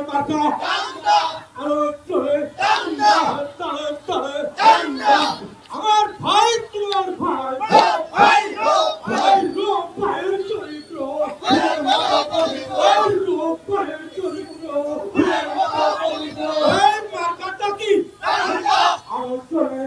মার্কা আরো চলে আমার ভাই তোমার ভাই ভাই ভাইয়ের চরিত্র ভাইয়ের চরিত্র মার্কাটা কি আরো চলে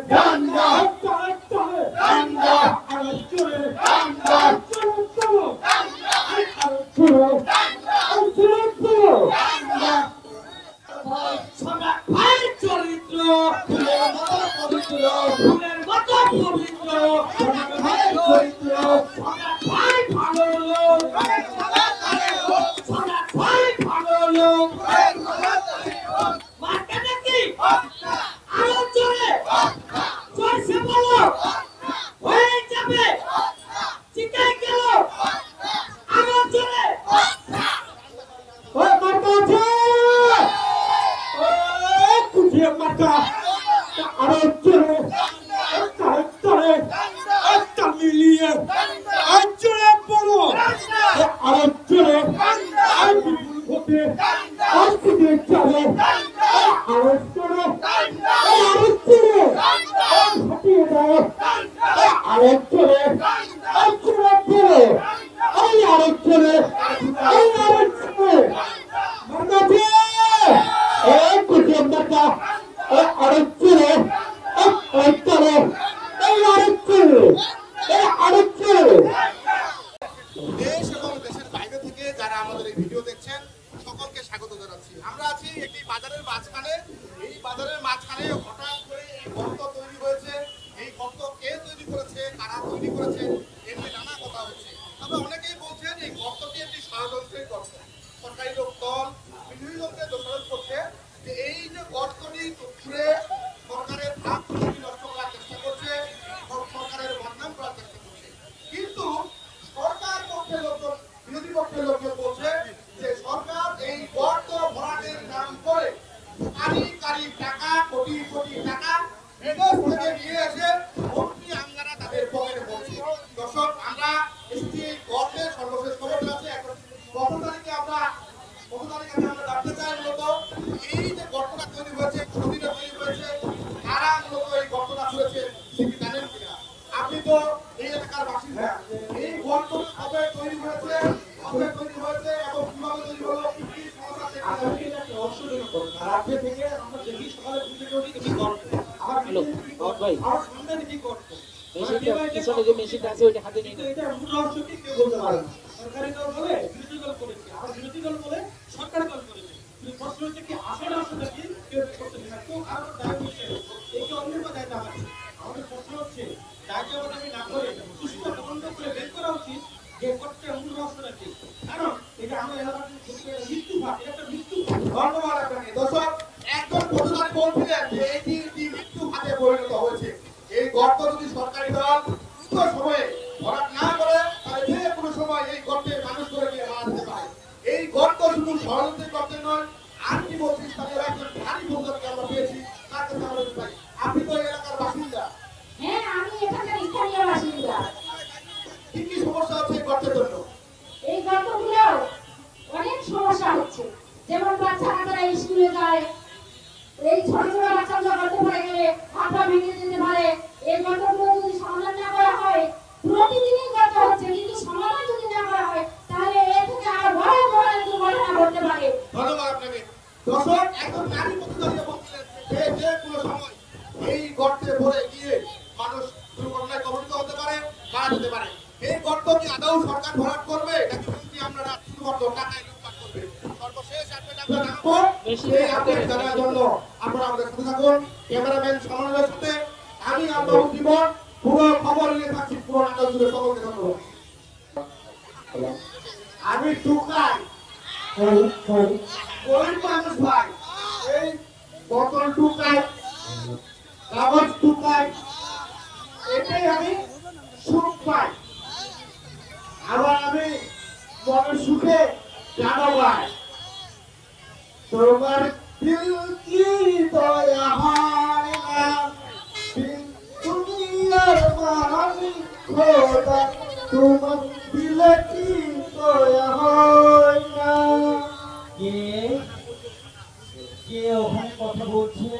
কে ওখানে কথা বলছে?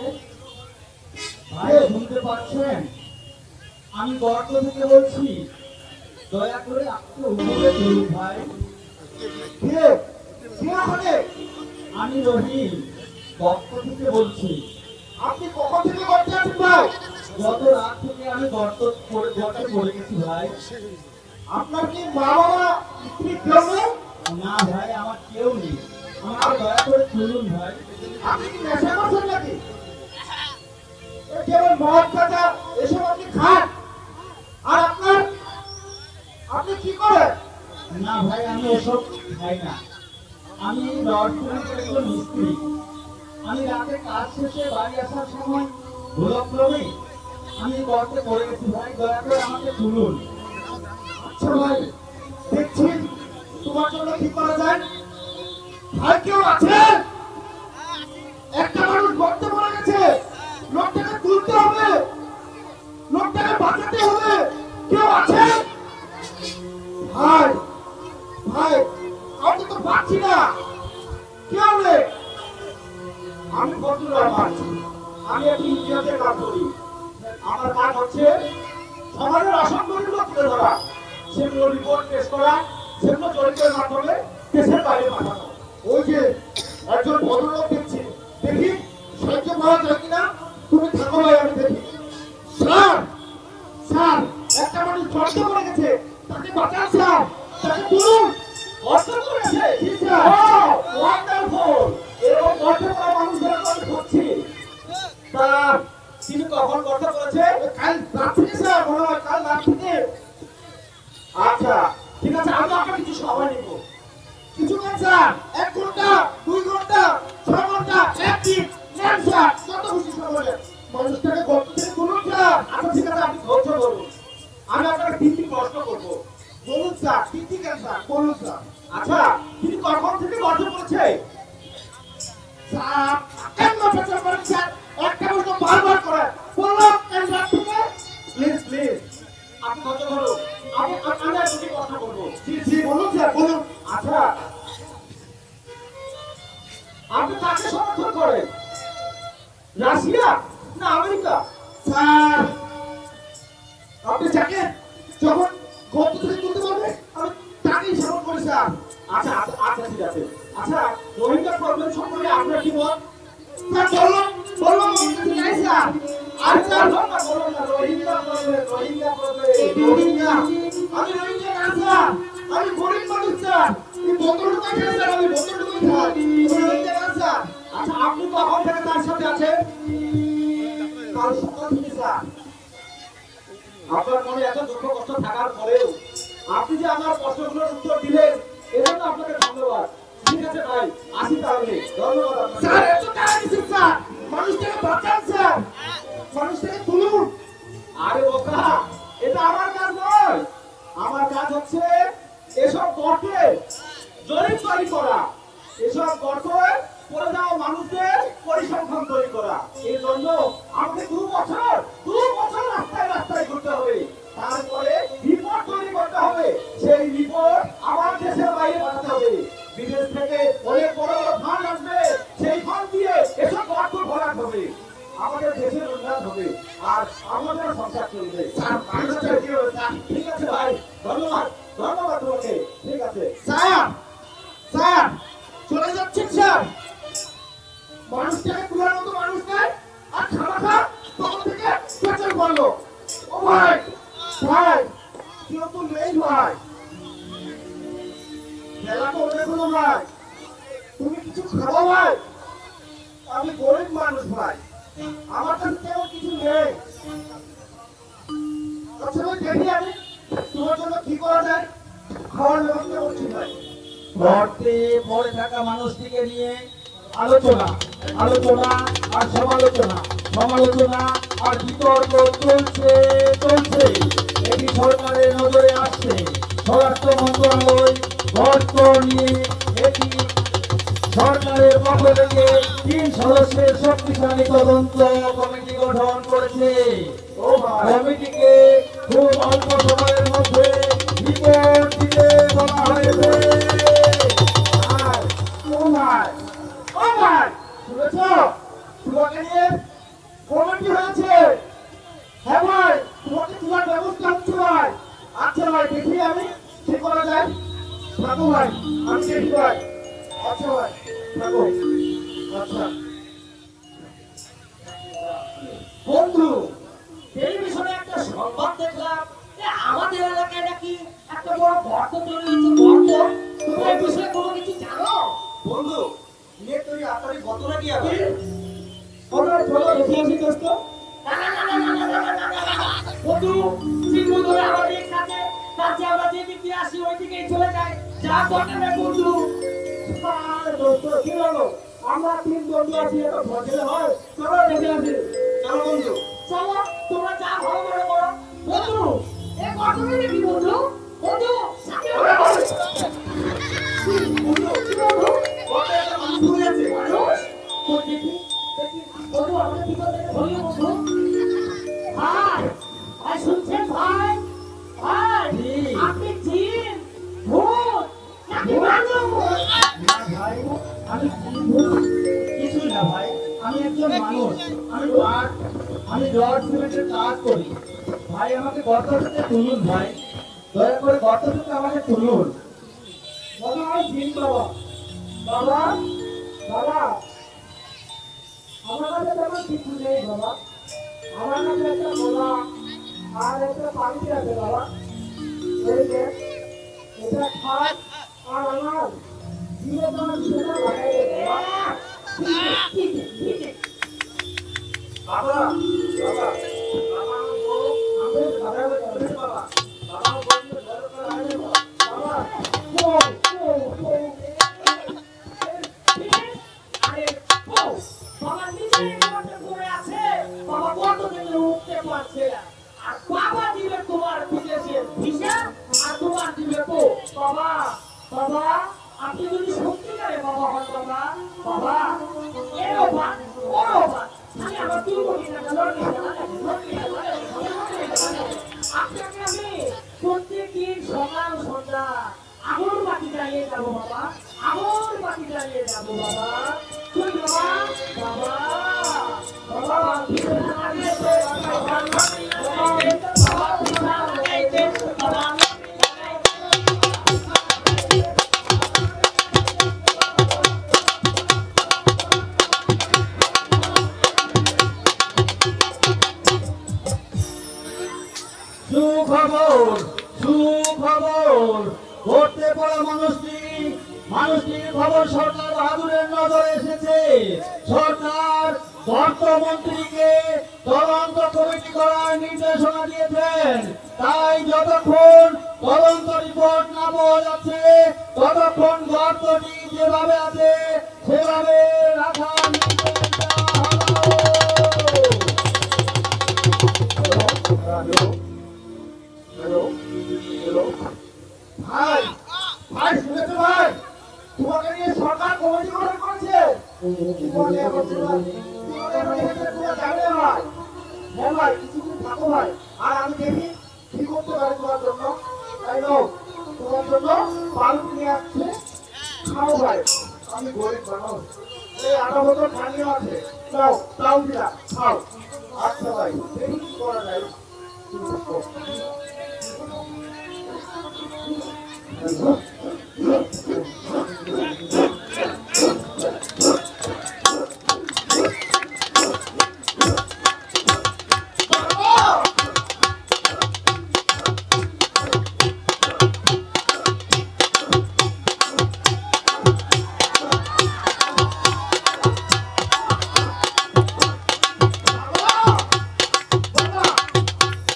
ভাই শুনতে পাচ্ছেন? আমি গর্ত থেকে বলছি, দয়া করে আপনি উপরে চলুন ভাই। কে কে ওখানে? আমি রহিম গর্ত থেকে বলছি। আপনি কখন থেকে করতে আছেন ভাই? গত রাত থেকে আমি গর্তে পড়ে গেছি ভাই। আপনার কি মা বাবা স্ত্রী কেউ নেই? না ভাই, আমার কেউ নেই, আমাকে দয়া করে চলুন ভাই। আপনি কি নেশা করছেন নাকি? কেবল মদ গাঁজা এসব আপনি খান? আর আপনি কি করেন? না ভাই, আমি ওসব খাই না। আমি রডপুরের একজন মিস্ত্রি। আমি রাতে কাজ শেষে বাড়ি আসার সময় ভুলক্রমে আমি গর্তে পড়ে গেছি ভাই, দয়া করে আমাকে তুলুন। আচ্ছা ভাই, দেখছি তোমার জন্য কি করা যায়। ভাই কেউ আছে? একটা মানুষ গর্তে পড়ে গেছে, লোকটাকে তুলতে হবে, লোকটাকে বাঁচাতে হবে। কেউ আছে? ভাই ভাই, আমি তো পাচ্ছি না, কেউ নেই। আমি বন্ধুরা পাচ্ছি, আমি একটি ইতিহাসের কাজ করি। আমার কাজ হচ্ছে সমাজের অসংগঠিত তুলে ধরা, সেগুলো রিপোর্ট পেশ করা, সেগুলো জরিপের মাধ্যমে দেশের বাইরে পাঠানো। ওই যে একজন ভদ্রলোক দেখছি, দেখি সাহায্য পাওয়া যায় কিনা। তুমি থাকো ভাই, আমি দেখি। স্যার স্যার, একটা মানুষ গর্তে পড়ে গেছে, তাকে বাঁচান স্যার, তাকে তুলুন। গর্তে পড়েছে? জি স্যার। ওয়ান্ডারফুল। এরকম গর্তে পড়া মানুষদের আমি খুঁজছি। তা তিনি কখন গর্তে পড়েছে? কাল রাত থেকে স্যার, মনে হয় কাল রাত থেকে। আচ্ছা ঠিক আছে, আমি আপনার কিছু সময় নিব। কিছু নেন স্যার, 1 ঘন্টা, 2 ঘন্টা, 6 ঘন্টা, 1 দিন নেন স্যার, যত খুশি সময় নেন। মানুষটাকে গর্ত থেকে তুলুন স্যার। আচ্ছা ঠিক আছে, আপনি ধৈর্য ধরুন, আমি আপনাকে 3টি প্রশ্ন করব। বলুন স্যার। 3টি কেন স্যার? বলুন স্যার। আচ্ছা, তিনি কখন থেকে গর্তে পড়েছে? স্যার কেন পেছন করেন স্যার? একটা প্রশ্ন বারবার করেন। বললাম কেন রাত থেকে? প্লিজ প্লিজ, আপনি ধৈর্য ধরুন, আমি আর দুটি কথা বলবো। জি জি বলুন স্যার, বলুন। আচ্ছা, আপনি কাকে সমর্থন করেন? রাশিয়া না আমেরিকা? স্যার আপনি যাকে যখন গর্ত থেকে তুলতে পারবে আমি তাকেই সমর্থন করি স্যার। আচ্ছা আচ্ছা আচ্ছা ঠিক আছে। আচ্ছা, রোহিঙ্গা প্রবলেম সম্পর্কে আপনার কি মত? স্যার বললাম বললাম কিছু নাই স্যার। আর স্যার বললাম না, রোহিঙ্গা প্রবলেম, রোহিঙ্গা। আমি রোহিঙ্গা না স্যার, আমি গরিব মানুষ স্যার। এই বোতলটা খাই স্যার, আমি বোতলটা খাই, আমি রোহিঙ্গা না স্যার। আচ্ছা, আপনি কখন থেকে তার সাথে আছেন? কাল সকাল থেকে স্যার। আপনার মনে এত দুঃখ কষ্ট থাকার পরেও আপনি যে আমার প্রশ্নগুলোর উত্তর দিলেন, এজন্য আপনাকে ধন্যবাদ। ঠিক আছে ভাই, আসি তাহলে। ধন্যবাদ আপনাকে। স্যার এত টাকা দিচ্ছেন স্যার, মানুষটাকে বাঁচান স্যার, মানুষটাকে তুলুন। আরে বোকা, এটা আমার কাজ নয়। আমার কাজ হচ্ছে এসব গর্তে জরিপ করা, এসব গর্তে পড়ে যাওয়া মানুষদের পরিসংখ্যান তৈরি করা। এর জন্য আমাকে 2 বছর রাস্তায় রাস্তায় ঘুরতে হবে, তারপরে রিপোর্ট তৈরি করতে হবে। সেই রিপোর্ট আমার দেশের বাইরে পাঠাতে হবে। বিদেশ থেকে অনেক বড় বড় ফান্ড আসবে, সেই ফান্ড দিয়ে এসব গর্ত ভরাট হবে। আমাদের দেশের উন্নয়ন হবে আর আমাদের সংসার চলবে। ঠিক আছে ভাই, ধন্যবাদ ধন্যবাদ তোমাকে। ঠিক আছে স্যার। স্যার চলে যাচ্ছেন স্যার, মানুষটাকে তোলার মতো মানুষ নাই, আর খামাখা তখন থেকে পেছন করলো। ও ভাই ভাই, কেউ তো নেই ভাই, মেলা তো অনেক হলো ভাই, তুমি কিছু খাবো ভাই? আমি গরিব মানুষ ভাই, আমার কাছে তেমন কিছু নেই। আচ্ছা ভাই, দেখি আমি তোমার জন্য কি করা যায়, খাওয়ার ব্যবস্থা করছি ভাই। গর্তে পড়ে থাকা মানুষটিকে নিয়ে আলোচনা আলোচনা আর সমালোচনা, সমালোচনা আর বিতর্ক চলছে চলছে। এটি সরকারের নজরে আসছে। স্বরাষ্ট্র মন্ত্রণালয় গর্ত নিয়ে এটি সরকারের পক্ষ থেকে 3 সদস্যের শক্তিশালী তদন্ত কমিটি গঠন করেছে। কমিটিকে খুব অল্প সময়ের মধ্যে রিপোর্ট দিতে বলা হয়েছে। শুনেছ? তোমাকে নিয়ে কমিটি হয়েছে। হ্যাঁ ভাই, তোমাকে তোলার ব্যবস্থা হচ্ছে ভাই। আচ্ছা ভাই, দেখি আমি কি করা যায়। থাকো ভাই, আমি দেখি ভাই। আচ্ছা ভাই, থাকো। আচ্ছা বন্ধু, টেলিভিশনে একটা সংবাদ দেখলাম যে আমাদের এলাকায় নাকি একটা বড় গর্ত তৈরি হচ্ছে। গর্ত, তুমি এই বিষয়ে কোনো কিছু জানো? বন্ধু, নিয়ে তুই আপনার কতটা কি আছে? কতটা চলো দেখি আসি দোস্ত। বন্ধু, শীঘ্র ধরে আমাদের সাথে কাছে আমরা যেদিকে আসি ওইদিকেই চলে যাই। যা দরকার নেই বন্ধু। আরে দোস্ত, কি হলো? আমরা 3 বন্ধু আছি, এটা ভজলে হয়। চলো দেখে আসি। চলো বন্ধু। চলো, তোমরা যা ভালো মনে করো। বন্ধু, এই গর্তটা কি বন্ধু? বন্ধু, সাথে বন্ধু, কি বন্ধু? ওটা একটা মানুষ ঘুরে আছে। মানুষ? কই দেখি, দেখি। বন্ধু, আমাদের কি করতে বলি বন্ধু? ভাই, ভাই শুনছেন ভাই? ভাই, জি। আপনি জিন, ভূত, নাকি মানুষ? না ভাই, আমি কিছুই না ভাই, আমি একজন মানুষ। আমি রড সিমেন্টের কাজ করি ভাই। আমাকে গর্ত থেকে তুলুন ভাই, দয়া করে গর্ত থেকে আমাকে তুলুন। বাবা, আমি জিন বাবা। বাবা, বাবা, আমার কাছে তেমন কিছু নেই বাবা। আমার কাছে একটা গোলা আর একটা পানি আছে বাবা। এই যে, এটা খাট আর আমার জীবন সেটা লাগাই দেবে বাবা। বাবা, বাবা, বাবা, আমি সারা বছর বাবা। বাবা, বন্ধু ঘর করে আনে বাবা। আরে, ও, বাবা নিজেই গর্তে পড়ে আছে। বাবা গর্ত থেকে উঠতে পারছে না। আর বাবা দিবে তোমার বিদেশের ভিসা, আর তোমার দিবে তো বাবা। বাবা, আপনি যদি সত্যিকারে বাবা হন বাবা, বাবা, এরও বাদ, ওরও বাদ। আমি আমার 2 কোটি টাকা লড়তে আপনাকে আমি প্রত্যেকদিন সকাল সন্ধ্যা আগুন বাতি জ্বালিয়ে যাবো বাবা, আগুন বাতি জ্বালিয়ে যাবো বাবা। তুই বাবা, বাবা, বাবা, সুখবর, সুখবর। ঘটতে পড়া মানুষটির খবর সরকার বাহাদুরের নজরে এসেছে। সরকার অর্থমন্ত্রীকে তদন্ত কমিটি করার নির্দেশনা দিয়েছেন। তাই যতক্ষণ তদন্ত রিপোর্ট না পাওয়া যাচ্ছে ততক্ষণ গর্তটি যেভাবে আছে সেভাবে রাখার নির্দেশ দেওয়া হলো। হ্যালো, হ্যালো, ভাই, ভাই শুনেছো ভাই? তোমাকে নিয়ে সরকার কমিটি গঠন করেছে। তোমাকে তোমরা জানলে ভাই। হ্যাঁ ভাই, কিছুদিন থাকো ভাই। আর আমি দেখি কি করতে পারি তোমার জন্য। তাই নাও, তোমার জন্য পালকি নিয়ে আসছে। খাও ভাই, আমি গরিব মানুষ। এই 18 বছর ঠান্ডা আছে। নাও, তাও দিলা, খাও। আচ্ছা ভাই, দেখি কি করা যায়।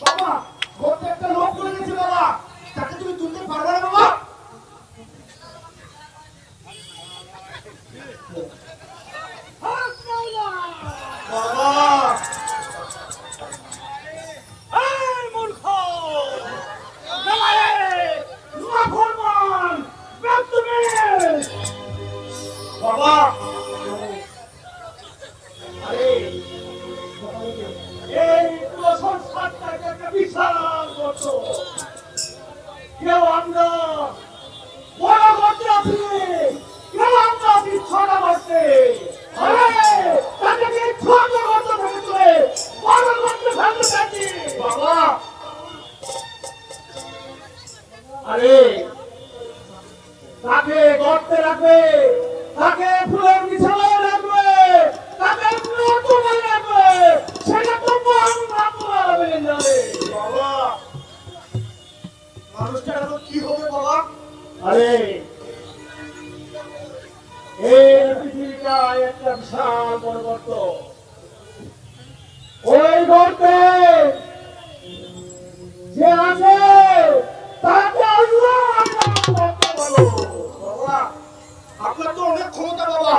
বাবা, ঘরতে একটা লোক পড়ে গেছে বাবা। তাকে তুমি তুলতে পারবে না বাবা? বাবা, এই মূর্খ! নালায়ে! নাফরমান! বেয়াদবি! বাবা, আরে এই পুরো সংস্কারটাকে একটা বিশাল গর্ত। কেউ আমরা বড় গর্তে আছি, কেউ আমরা আছি ছোট গর্তে। আরে কাল পরিবর্তন ওই গর্তে যে আছে তাকে আল্লাহ করতে বলো। বাবা আপনার তো অনেক ক্ষমতা বাবা,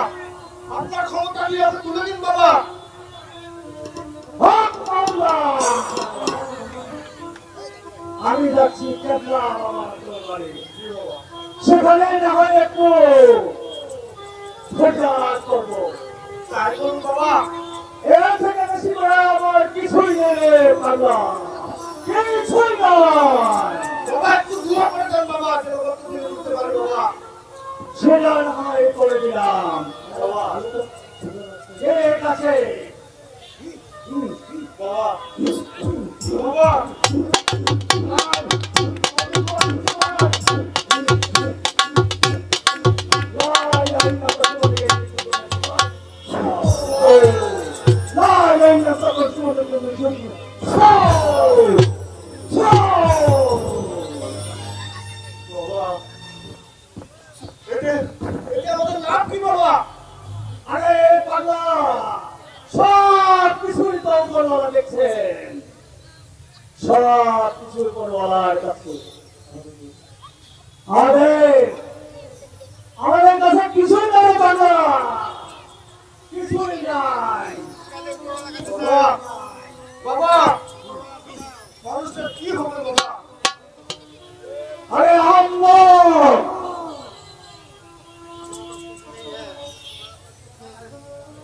আপনার ক্ষমতা নিয়ে আপনি তুলে দিন বাবা। হক মাওলা। আমি যাচ্ছি কেবলা আমার দরবারে, সেখানে না হয় একটু ফেরত করবো। তাই করুন বাবা। এর থেকে বেশি করে আমার কিছুই নেই আল্লাহ, কিছুই নয়। বাবা একটু দোয়া করে দেন বাবা, যেন রক্ত দিয়ে দিতে পারে বাবা। সেটা না হয় করে দিলাম বাবা ঠিক আছে। বাবা বাবা বাবা এটা আমাদের লাভ কি বাবা? আরে পাগলা, সব কিছুই তো উপরওয়ালা দেখছেন, সব কিছুই উপরওয়ালার কাছে। আমাদের কাছে কিছুই নেই পাগলা, কিছুই নাই। বাবা বাবা মানুষের কি হবে বাবা? अरे हम लोग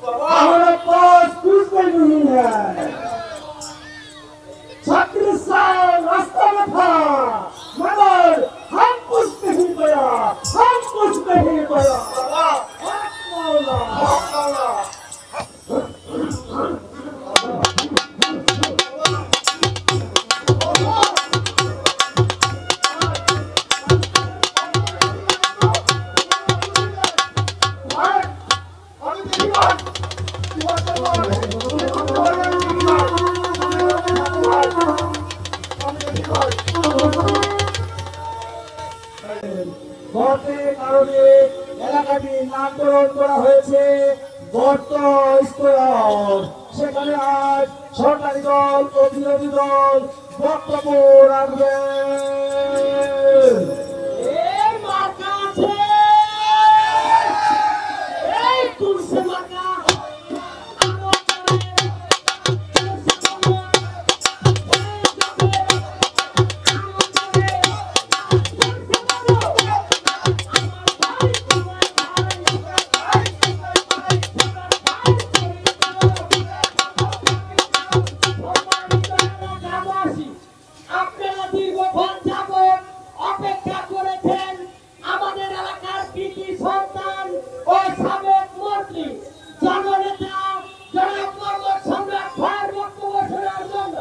বাবা हमारे पास कुछ भी नहीं है। 36 साल रास्ता में था, मगर हम कुछ नहीं पाया, हम कुछ नहीं पाया। বাবা हक मौला। বাবা আমি দেখি ভাই কি হচ্ছে বাবা? আমি দেখি ভাই গর্তের কারণে এলাকাটির নামকরণ করা হয়েছে গর্ত স্তর। সেখানে আজ সরকারি দল ও বিরোধী দল বক্তব্য রাখবে। এই মার্কা আছে, এই তুলসী মার্কা। আপনারা দীর্ঘক্ষণ যাবৎ অপেক্ষা করেছেন আমাদের এলাকার কৃতি সন্তান ও সাবেক মন্ত্রী জননেতা জনাব মোহাম্মদ সম্রাট ভাইয়ের বক্তব্য শোনার জন্য।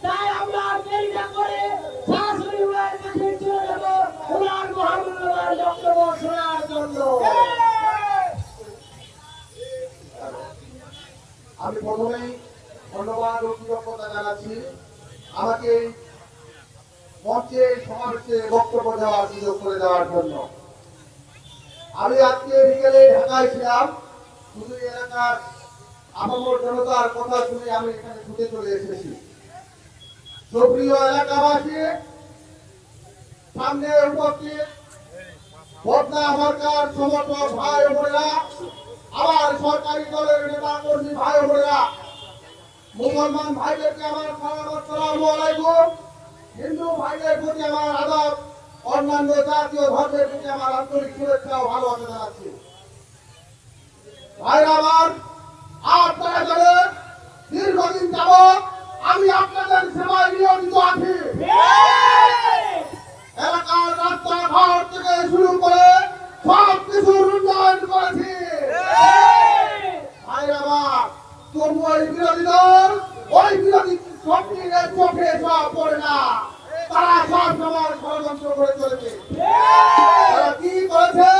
তাই আমরা আর দেরি না করে সরাসরি ওনার কাছে চলে যাব ওনার মহামূল্যবান বক্তব্য শোনার জন্য। আমি প্রথমেই ধন্যবাদ ও কৃতজ্ঞতা জানাচ্ছি আমাকে এই মঞ্চে সমাবেশে বক্তব্য দেওয়ার সুযোগ করে দেওয়ার জন্য। আমি আজকে বিকেলে ঢাকায় ছিলাম, শুধু এই এলাকার আপামর জনতার কথা শুনে আমি এখানে ছুটে চলে এসেছি। সুপ্রিয় এলাকাবাসী, সামনে উপস্থিত বদনা সরকার সমর্থক ভাই ও বোনেরা, আমার সরকারি দলের নেতা কর্মী ভাই ও বোনেরা, মুসলমান ভাইদেরকে আমার সালাম আসসালামু আলাইকুম, হিন্দু ভাইদের প্রতি আমার আদব, অন্যান্য জাতীয় ধর্মের প্রতি আমার আন্তরিক শুভেচ্ছা ও ভালোবাসা জানাচ্ছি। ভাইরা আমার, আপনারা জানেন দীর্ঘদিন যাবৎ আমি আপনাদের সেবায় নিয়োজিত আছি। এলাকার রাস্তাঘাট থেকে শুরু করে সব কিছুর উন্নয়ন করেছি। ভাইরা আমার, তবু ওই বিরোধী দল, ওই বিরোধী শক্তির চোখে সব পড়ে না। তারা সব সময় ষড়যন্ত্র করে চলেছে। তারা কি করেছে?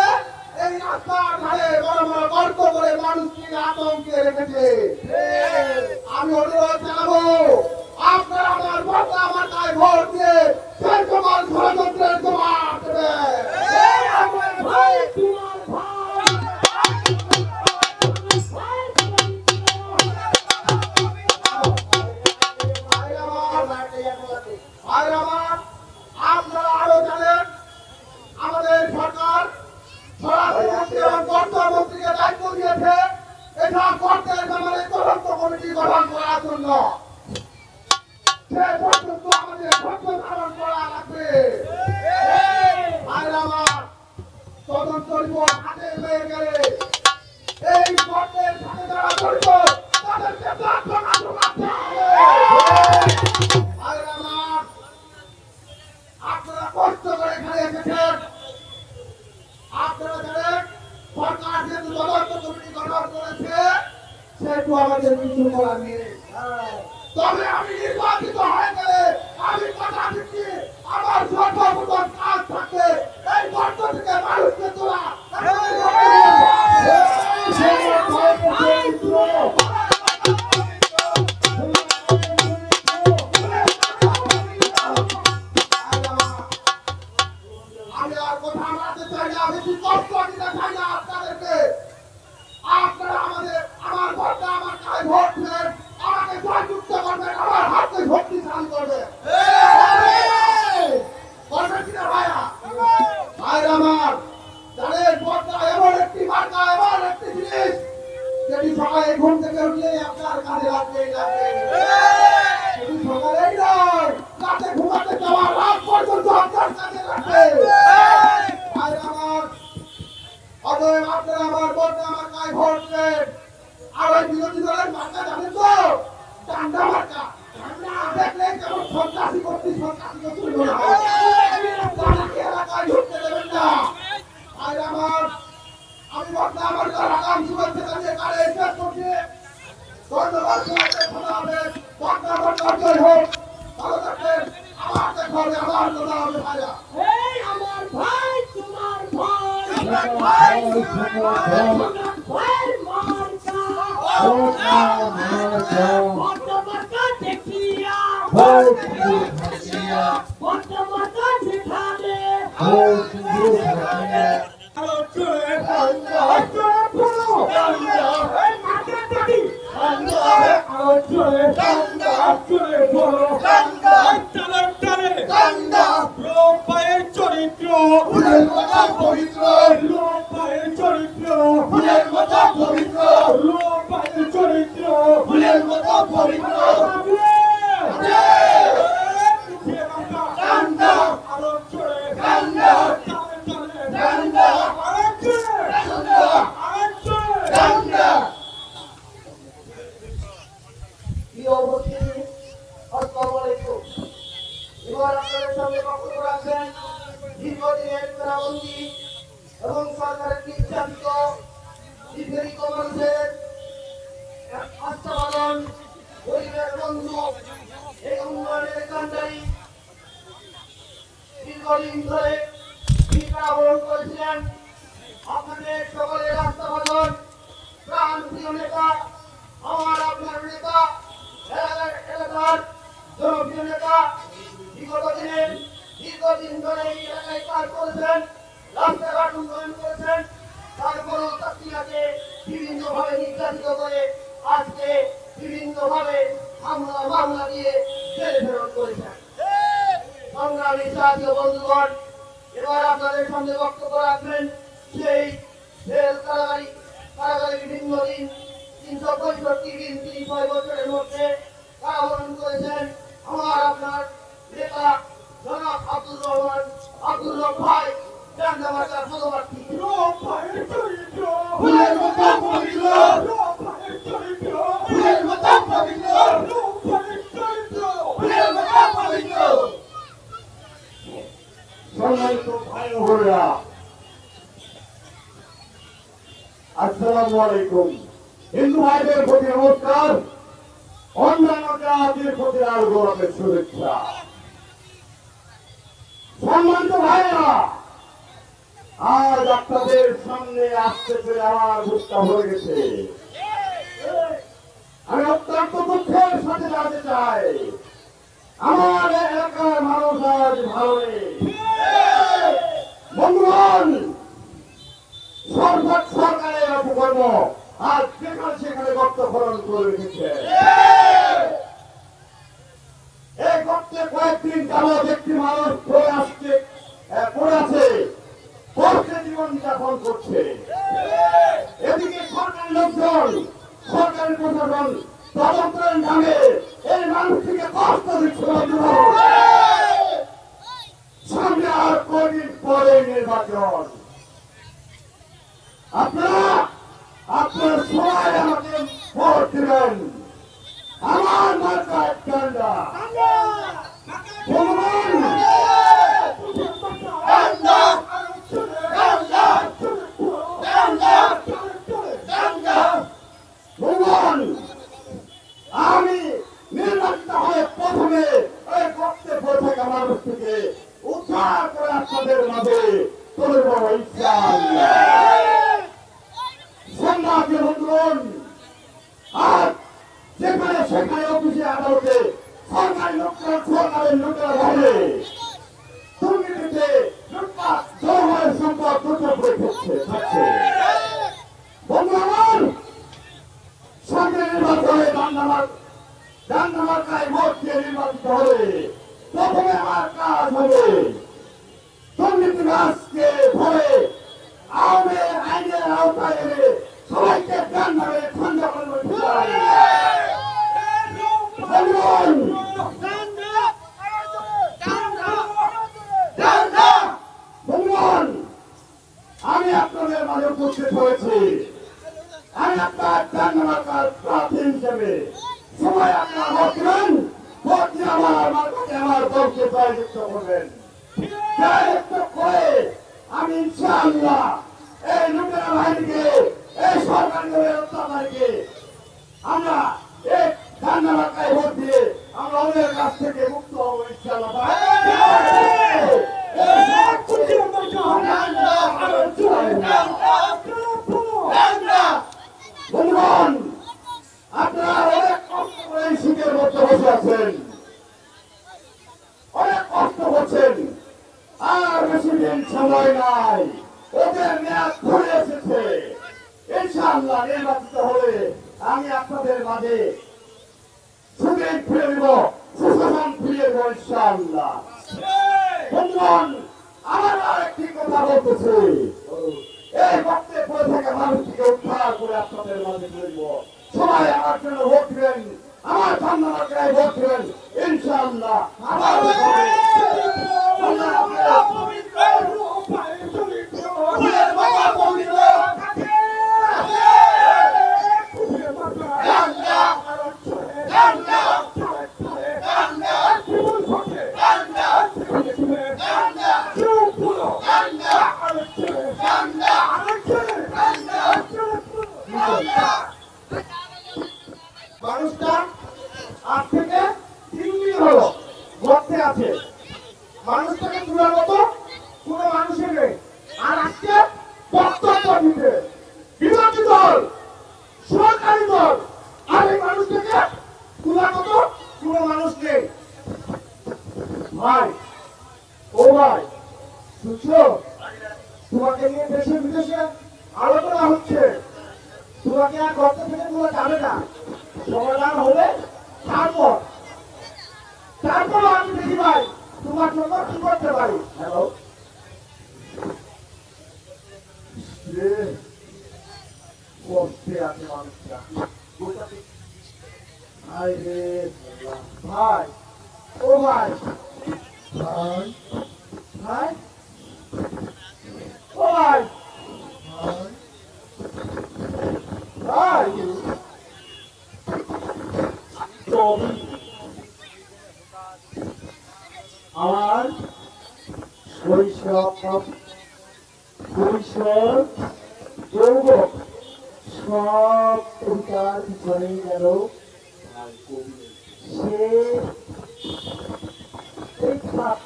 এই রাস্তার ধারে বড় বড় গর্ত করে মানুষকে আতঙ্কে রেখেছে। আমি অনুরোধ জানাবো, আপনারা আমার ভোট আমার গায়ে ভোট দিয়ে সেই তোমার ষড়যন্ত্রের জবাব দেবেন। ভাই তোমার ভাই সব গর্তের ব্যাপারে তদন্ত কমিটি গঠন করার জন্য সে পর্যন্ত আমাদের ধৈর্য ধারণ করা লাগবে। ভাইরা আমার, তদন্ত রিপোর্ট হাতে পেয়ে গেলে এই গর্তের সাথে যারা জড়িত তাদেরকে প্রার্থনা শোনাতে হবে। ভাইরা আমার, আপনারা কষ্ট করে এখানে এসেছেন। আপনারা জানেন সরকার যেহেতু তদন্ত কমিটি গঠন করেছে সেহেতু আমাদের কিছু করার নেই। তবে আমি নির্বাচিত হয়ে গেলে আমি কথা দিচ্ছি, আমার সর্বপ্রথম কাজ থাকবে এই গর্ত থেকে মানুষকে তোলা। আমি আর কথা বলতে চাই না, বেশি কষ্ট দিতে চাই না আপনাদেরকে। আপনারা আমার ভোটটা আমার গায়ে ভোট দিলেন, আমাকে জয়যুক্ত করবেন, আমার হাতকে শক্তিশালী করবেন। করবেন কিনা ভাইয়া? ভাইরা আমার, জানেন ভোটটা এমন একটি মার্কা, এমন একটি জিনিস যেটি সকালে ঘুম থেকে উঠলে আপনার কাজে লাগবেই লাগবে। শুধু সকালেই নয়, রাতে ঘুমাতে যাওয়ার রাত পর্যন্ত আপনার কাজে লাগবে। ভাইরা আমার, অতএব আপনারা আমার ভোটটা আমার গায়ে ভোট দেন। আর ওই বিরোধী দলের মার্কা জানেন তো? ডান্ডা মার্কা। দেখলে কেমন সন্ত্রাসী করতে মনে হয়। তাদেরকে এলাকায় ঢুকতে দেবেন না। ভাইরা আমার, আমি ভোটটা আমার আগাম শুভেচ্ছা জানিয়ে কারে শেষ করছি। ধন্যবাদ সবাইকে, খোদা হাফেজ। ভোটটা জয় হোক। ভালো থাকবেন। আবার দেখা হবে, আবার কথা হবে ভাইরা। এই আমার ভাই, তোমার ভাই, আমার ভাই, ভাইয়ের মার্কা, বর্তমানটা দেখিয়া, বর্তমানটা যেখানে, চরিত্র পবিত্র, চরিত্র ফুলের মতো পবিত্র, চরিত্র ফুলের মতো পবিত্র। এবার আপনাদের সামনে বক্তব্য রাখবেন দীর্ঘদিনের কারাবন্দী এবং সরকারের নির্যাতিত দীর্ঘদিন মানুষের আস্থাবাদন গরিবের বন্ধু এই উন্নয়নের কান্ডারি দীর্ঘদিন ধরে কারাবরণ করেছিলেন। আপনাদের সকলের আস্থাবাদন প্রাণ প্রিয় নেতা, আমার আপনার নেতা, এলাকার জনপ্রিয় নেতা, দীর্ঘদিন ধরে এই এলাকায় কাজ করেছেন, রাস্তাঘাট উন্নয়ন করেছেন। তারপরও তাকে বিভিন্নভাবে নির্যাতিত করে আজকে বিভিন্নভাবে হামলা মামলা দিয়ে জেলে ফেরত করেছেন। সংগ্রামী জাতীয় বন্ধুগণ, এবার আপনাদের সামনে বক্তব্য রাখবেন সেই জেল কারাগারে বিভিন্ন দিন 365 দিন 36 বছরের মধ্যে কারাবরণ করেছেন আমার আপনার নেতা জনাব আব্দুর রহমান, আব্দুর রব ভাই, ডান্ডামার্কার পদপ্রার্থী। ফুলের মতো পবিত্র, ফুলের মতো পবিত্র, ফুলের মতো পবিত্র। সম্মানিত ভাই ও বোনেরা, আসসালামু আলাইকুম। হিন্দু ভাইদের প্রতি নমস্কার, অন্যান্য জাতির প্রতি আর গৌরবের শুভেচ্ছা। সম্মানিত ভাইরা, আজ আপনাদের সামনে আসতে পেরে আমার বুকটা ভরে গেছে। আমি অত্যন্ত দুঃখের সাথে জানতে চাই, আমার এলাকার মানুষ আজ ভালো নেই। বন্ধুগণ, সরকারের অপকর্ম আজ যেখানে সেখানে গর্ত খনন করে রেখেছে। এই গর্তে কয়েকদিন যাবৎ একটি মানুষ পড়ে আছে, কষ্টে জীবন যাপন করছে। এদিকে সরকারি লোকজন সরকারি প্রশাসন তদন্তের নামে এই মানুষটিকে কষ্ট দিচ্ছে বন্ধুরা। সামনে আর কদিন পরে নির্বাচন। আপনারা সবাই আমাকে ভোট দিবেন। আমার মার্কা ডান্ডা। ভগবান ভগবান আমি নির্বাচিত হয়ে প্রথমে এই ভক্তে পড়ে থাকা মানুষটিকে উদ্ধার করে আপনাদের মাঝে তুলে দেব ইনশাআল্লাহ। সম্মানীয় বন্ধুগণ, আর যেখানে সেখানে অফিসে আদালতে সরকারি লোকরা সরকারের লোকেরা বলে দুর্নীতিতে লুটপাট জনগণের সম্পদ লুটে পড়ে থাকছে। বন্ধু আমার, সামনে নির্বাচনে ডান্ডামার্কায় ভোট দিয়ে নির্বাচিত হলে প্রথমে আমার কাজ হবে দুর্নীতিবাজকে ধরে আওয়ামী আইনের আওতায় এনে সবাইকে ডান্ডা মেরে ঠান্ডা করে আমি আপনাদের মাঝে উপস্থিত হয়েছি। আমি আপনার ডান্ডামার্কার প্রার্থী হিসেবে সবাই আপনার ভোট দিবেন। ভোট দিয়ে আমার দলকে জয়যুক্ত করবেন। জয়যুক্ত করে আমি ইনশাআল্লাহ এই লুটেরা বাহিনীকে, এই সরকারি অত্যাচারীকে আমরা এই ডান্ডামার্কায় ভোট দিয়ে আমরা ওদের কাছ থেকে মুক্ত হবো ইনশাআল্লাহ। বন্ধুগণ, আপনারা অনেক কষ্ট করে এই শীতের মধ্যে বসে আছেন, অনেক কষ্ট করছেন। আর বেশি দিন সময় নাই, ওদের মেয়াদ ঘুরে এসেছে। ইনশাআল্লাহ নির্বাচিত হলে আমি আপনাদের মাঝে সুদিন ফিরে দেব, সুশাসন ফিরিয়ে দেব ইনশাআল্লাহ। বন্ধুগণ, আমার আরেকটি কথা বলতেছি, এই ভক্তে পড়ে থাকা মানুষটিকে উদ্ধার করে আপনাদের মাঝে তুলে দেব। সবাই আমার জন্য ভোট দিবেন, আমার ডান্ডামার্কায় ভোট দিবেন ইনশাআল্লাহ। আমার মানুষটা আজ থেকে 3 দিন হলো গর্তে আছে। মানুষটাকে তোলার মতো কোনো মানুষের নেই। আর আজকে বক্তব্য দিতে বিরোধী দল, সরকারি দল, আর এই মানুষটাকে তোলার মতো কোনো মানুষ নেই। ভাই, ও ভাই, শুনছো? তোমাকে নিয়ে দেশে বিদেশে আলোচনা হচ্ছে। তোমাকে আর গর্ত থেকে তোলা যাবে না। সমাধান হলে তারপর আমি দেখি ভাই তোমার জন্য কি করতে পারি। হ্যালো, কষ্টে আছে মানুষটা। ভাই, ও ভাই, ভাই, ভাই, ও ভাই, ভাই, আমার শৈশব, কৈশোর, যৌবন সব কবিতার পিছনে গেল। সে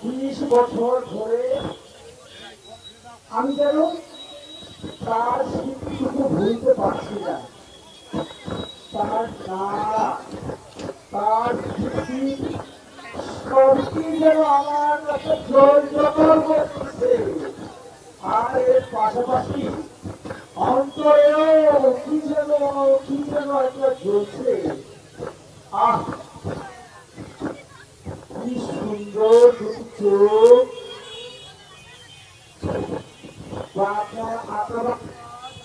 30 বছর ধরে আমি যেন তার স্মৃতিটুকু ভুলতে পারছি না। তার নাচ, তার স্মৃতি সবটি যেন আমার কাছে জল করছে। আর এর পাশাপাশি অন্তরেও কি যেন একটা জ্বলছে। আহ, কি সুন্দর দুটি চোখ,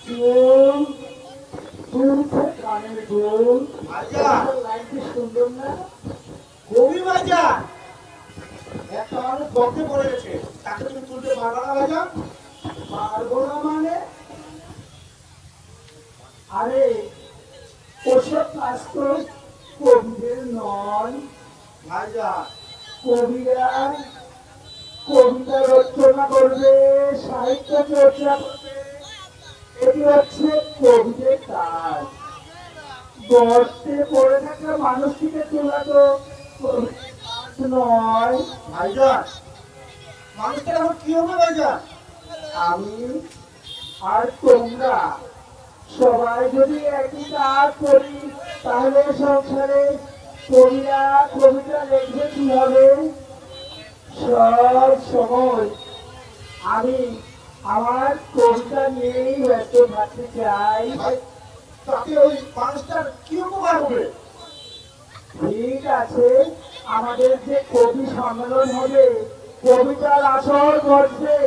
চুল, তুলছে কানের বল ভাইজান লাইনটি সুন্দর না? কবি ভাইজান একটা মানুষ গর্তে পড়ে গেছে, তাকে তুমি তুলতে পারবে না ভাইজান? পারবো না মানে? আরে ওসব কাজ তো কবিদের নয়। ভাইজান কবিরা কবিতা রচনা করবে, সাহিত্য চর্চা করবে, এটি হচ্ছে কবিদের কাজ। গর্তে পড়ে থাকা মানুষটিকে তোলা তো কবিদের কাজ নয়। ভাইজান মানুষটার এখন কি হবে ভাইজান? আমি আর তোমরা সবাই যদি একই কাজ করি তাহলে সংসারে কবিরা কবিতা লিখবে কি হবে? সব সময় আমি আমার কবিতা নিয়েই ব্যস্ত থাকতে চাই। ভাই তাতে ওই মানুষটার কি উপকার হবে? ঠিক আছে, আমাদের যে কবি সম্মেলন হবে, কবিতার আসর বসবে,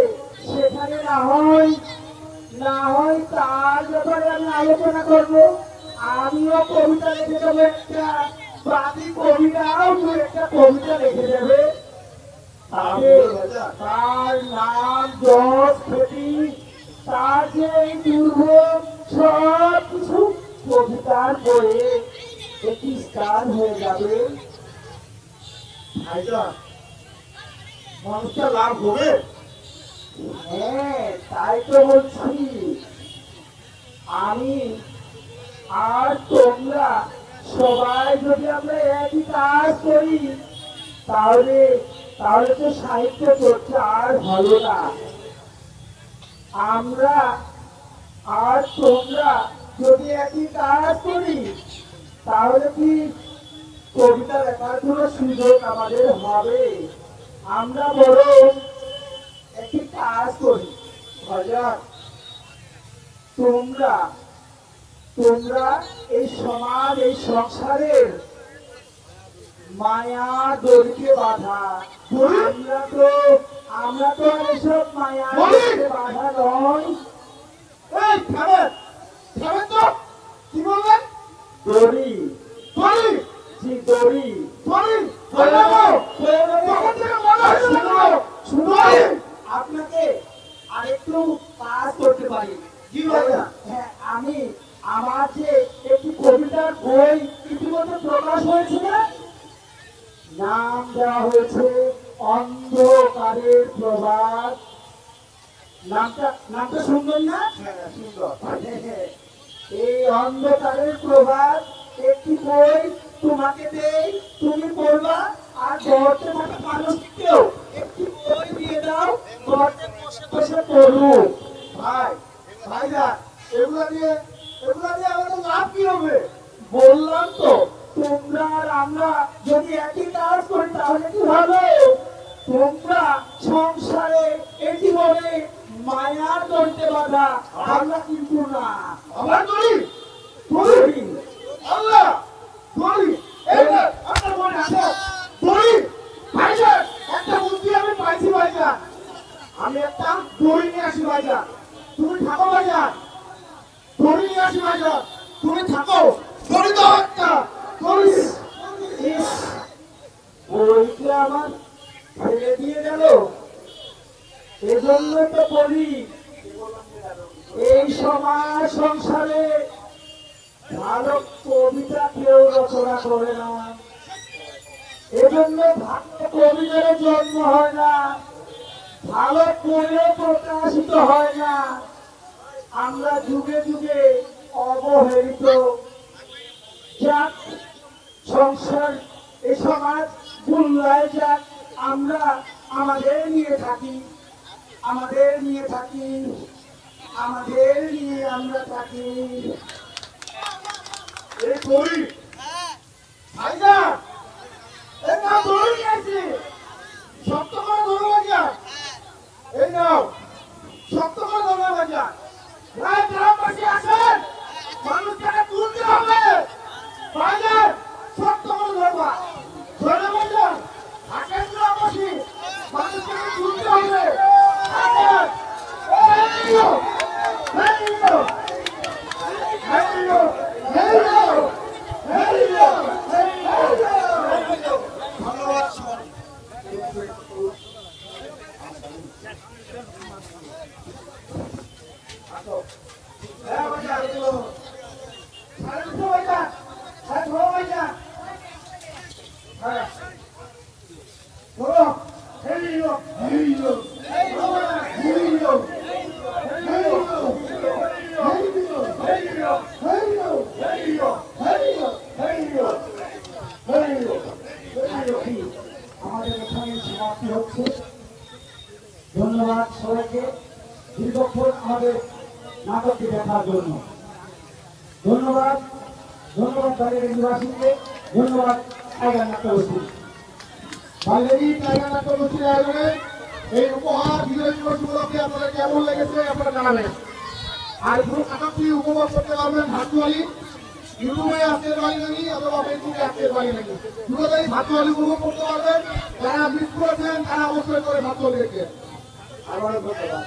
সেখানে না হয় তার ব্যাপারে আমি আলোচনা করবো। আমিও কবিতা লিখে দেবো একটা, বাকি কবিরাও দু একটা কবিতা লিখে দেবে। তাতে তার নাম, যশ, খ্যাতি, তার যে এই দুর্ভোগ সব কিছু কবিতার বইয়ে একটি স্থান হয়ে যাবে। ভাইজান মানুষটা লাভ হবে? হ্যাঁ, তাই তো বলছি। আমি আর তোমরা সবাই যদি আমরা একই কাজ করি তাহলে তো সাহিত্য চর্চা আর হলো না। আমরা আর তোমরা যদি একই কাজ করি তাহলে কি কবিতা লেখার কোনো সুযোগ আমাদের হবে? আমরা বরং একটি কাজ করি। ভাইজান তোমরা এই সমাজ, এই সংসারের মায়া দড়িতে বাঁধা। আমরা তো আর এসব মায়া দড়িতে বাঁধা নয়। এই থামেন থামেন তো, কি বলবেন? দড়ি, দড়ি জি দড়ি। দড়ি তখন থেকে মনে হয়েছিল দড়ি। আপনাকে আরেকটু কাজ করতে পারি। জি ভাইজান। হ্যাঁ, আমি আমার যে একটি কবিতার বই ইতিমধ্যে প্রকাশ হয়েছে না, নাম দেওয়া হয়েছে অন্ধকারের প্রভাত। নামটা সুন্দর না? হ্যাঁ সুন্দর। এই অন্ধকারের প্রভাত একটি বই তোমাকে দেই, তুমি পড়বা, আর গর্তে থাকা মানুষকেও একটি বই দিয়ে দাও, গর্তে বসে বসে পড়ুক। ভাইজান এগুলা দিয়ে আমাদের লাভ কি হবে? বললাম তো, তোমরা আর আমরা যদি একই কাজ করি তাহলে কি হবে? তোমরা সংসারে এই জীবনে মায়ার দড়িতে বাঁধা, আমরা কিন্তু না। আমার দড়ি দড়ি আল্লাহ দড়ি এইটা আপনার মনে আছে? দড়ি ভাইজান একটা বুদ্ধি আমি পাইছি ভাইজান, আমি একটা দড়ি নিয়ে আসি ভাইজান, তুমি থাকো ভাইজান। দড়ি নিয়ে আসি ভাইজান, তুমি থাকো। দড়ি দাও একটা, দড়ি। ইস, বইটা আমার ফেলে দিয়ে গেল। এজন্য তো বলি, এই সমাজ সংসারে ভালো কবিতা কেউ রচনা করে না। এজন্য ভালো কবিতার জন্ম হয় না, ভালো বইও প্রকাশিত হয় না। আমরা যুগে যুগে অবহেলিত। যাক, সংসার এই সমাজ গুল্লায় যাক, আমরা আমাদের নিয়ে থাকি, আমাদের নিয়ে আমরা থাকি। এই দড়ি ভাইজান, এই নাও দড়ি নিয়ে আসি, শক্ত করে ধরো ভাইজান। এই নাও শক্ত করে ধরো ভাইজান। ভাই গ্রামবাসী আসেন, মানুষটাকে তুলতে হবে ভাইজান, শক্ত করে ধরবা। ধরে ভাইজান, আসেন গ্রামবাসী, মানুষটাকে তুলতে হবে। আসেন, এই নাও, এই নাও, এই নাও, এই নাও। আমাদের নাটকটি দেখার জন্য। ধন্যবাদ, ধন্যবাদ তাদের নিবাসীকে, ধন্যবাদ টাইগার নাট্যগোষ্ঠী। বাঙালি টাইগার নাট্যগোষ্ঠীর আয়োজনে এই উপহার বিজয় দিবস উপলক্ষে আপনাদের কেমন লেগেছে আপনারা জানাবেন। আর পুরো নাটকটি উপভোগ করতে পারবেন ভার্চুয়ালি, ইউটিউবে আজকের বাড়ি নাকি অথবা ফেসবুকে আজকের বাড়ি নাকি দুটোতেই ভার্চুয়ালি উপভোগ করতে পারবেন। যারা মিস করেছেন তারা অবশ্যই করে ভার্চুয়ালি দেখবেন। আবার ধন্যবাদ।